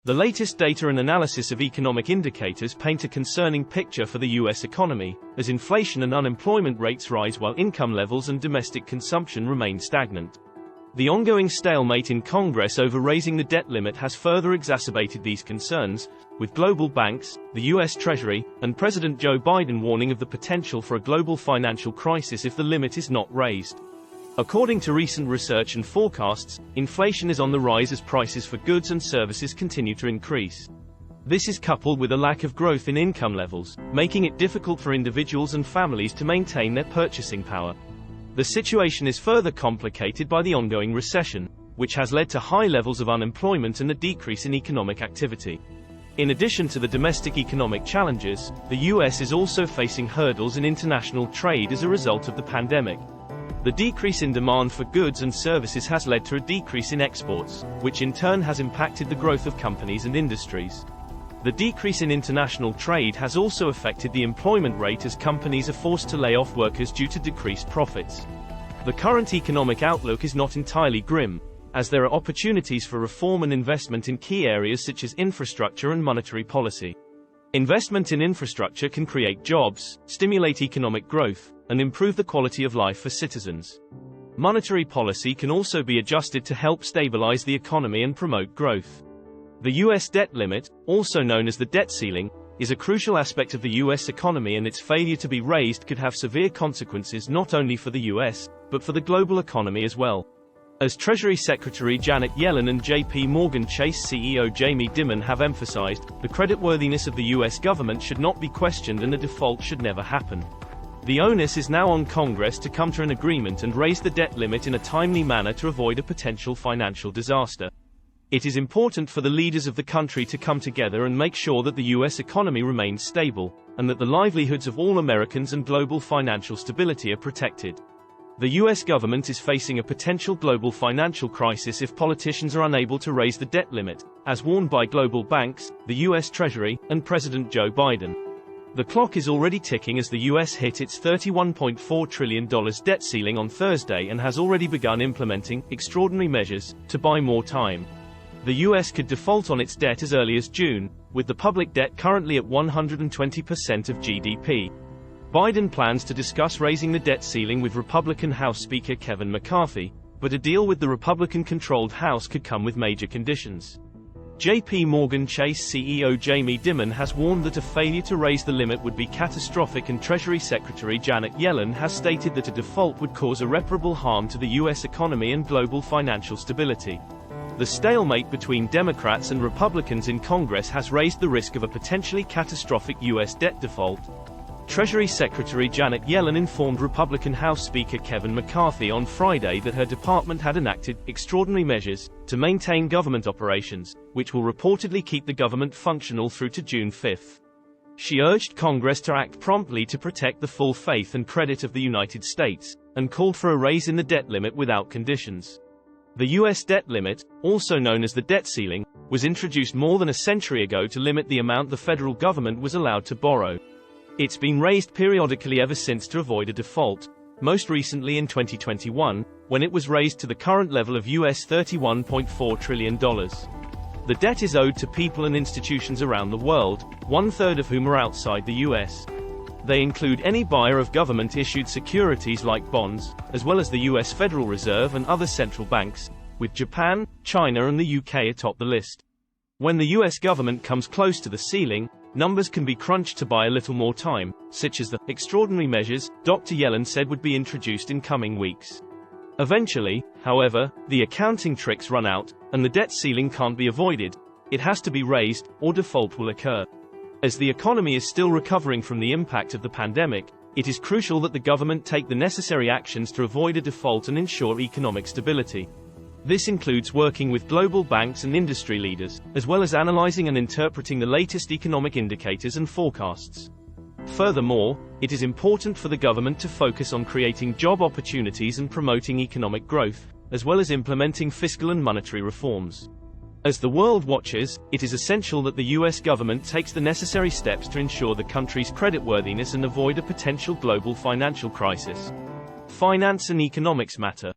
The latest data and analysis of economic indicators paint a concerning picture for the US economy, as inflation and unemployment rates rise while income levels and domestic consumption remain stagnant. The ongoing stalemate in Congress over raising the debt limit has further exacerbated these concerns, with global banks, the US Treasury, and President Joe Biden warning of the potential for a global financial crisis if the limit is not raised. According to recent research and forecasts, inflation is on the rise as prices for goods and services continue to increase. This is coupled with a lack of growth in income levels, making it difficult for individuals and families to maintain their purchasing power. The situation is further complicated by the ongoing recession, which has led to high levels of unemployment and a decrease in economic activity. In addition to the domestic economic challenges, the US is also facing hurdles in international trade as a result of the pandemic. The decrease in demand for goods and services has led to a decrease in exports, which in turn has impacted the growth of companies and industries. The decrease in international trade has also affected the employment rate as companies are forced to lay off workers due to decreased profits. The current economic outlook is not entirely grim, as there are opportunities for reform and investment in key areas such as infrastructure and monetary policy. Investment in infrastructure can create jobs, stimulate economic growth, and improve the quality of life for citizens. Monetary policy can also be adjusted to help stabilize the economy and promote growth. The US debt limit, also known as the debt ceiling, is a crucial aspect of the US economy, and its failure to be raised could have severe consequences not only for the US, but for the global economy as well. As Treasury Secretary Janet Yellen and JP Morgan Chase CEO Jamie Dimon have emphasized, the creditworthiness of the US government should not be questioned and a default should never happen. The onus is now on Congress to come to an agreement and raise the debt limit in a timely manner to avoid a potential financial disaster. It is important for the leaders of the country to come together and make sure that the US economy remains stable, and that the livelihoods of all Americans and global financial stability are protected. The US government is facing a potential global financial crisis if politicians are unable to raise the debt limit, as warned by global banks, the US Treasury, and President Joe Biden. The clock is already ticking as the US hit its $31.4 trillion debt ceiling on Thursday and has already begun implementing extraordinary measures to buy more time. The US could default on its debt as early as June, with the public debt currently at 120% of GDP. Biden plans to discuss raising the debt ceiling with Republican House Speaker Kevin McCarthy, but a deal with the Republican-controlled House could come with major conditions. JP Morgan Chase CEO Jamie Dimon has warned that a failure to raise the limit would be catastrophic, and Treasury Secretary Janet Yellen has stated that a default would cause irreparable harm to the US economy and global financial stability. The stalemate between Democrats and Republicans in Congress has raised the risk of a potentially catastrophic US debt default. Treasury Secretary Janet Yellen informed Republican House Speaker Kevin McCarthy on Friday that her department had enacted extraordinary measures to maintain government operations, which will reportedly keep the government functional through to June 5. She urged Congress to act promptly to protect the full faith and credit of the United States, and called for a raise in the debt limit without conditions. The US debt limit, also known as the debt ceiling, was introduced more than a century ago to limit the amount the federal government was allowed to borrow. It's been raised periodically ever since to avoid a default, most recently in 2021, when it was raised to the current level of US $31.4 trillion. The debt is owed to people and institutions around the world, one-third of whom are outside the US. They include any buyer of government-issued securities like bonds, as well as the US Federal Reserve and other central banks, with Japan, China and the UK atop the list. When the US government comes close to the ceiling, numbers can be crunched to buy a little more time, such as the extraordinary measures Dr. Yellen said would be introduced in coming weeks. Eventually, however, the accounting tricks run out, and the debt ceiling can't be avoided. It has to be raised, or default will occur. As the economy is still recovering from the impact of the pandemic, it is crucial that the government take the necessary actions to avoid a default and ensure economic stability. This includes working with global banks and industry leaders, as well as analyzing and interpreting the latest economic indicators and forecasts. Furthermore, it is important for the government to focus on creating job opportunities and promoting economic growth, as well as implementing fiscal and monetary reforms. As the world watches, it is essential that the US government takes the necessary steps to ensure the country's creditworthiness and avoid a potential global financial crisis. Finance and economics matter.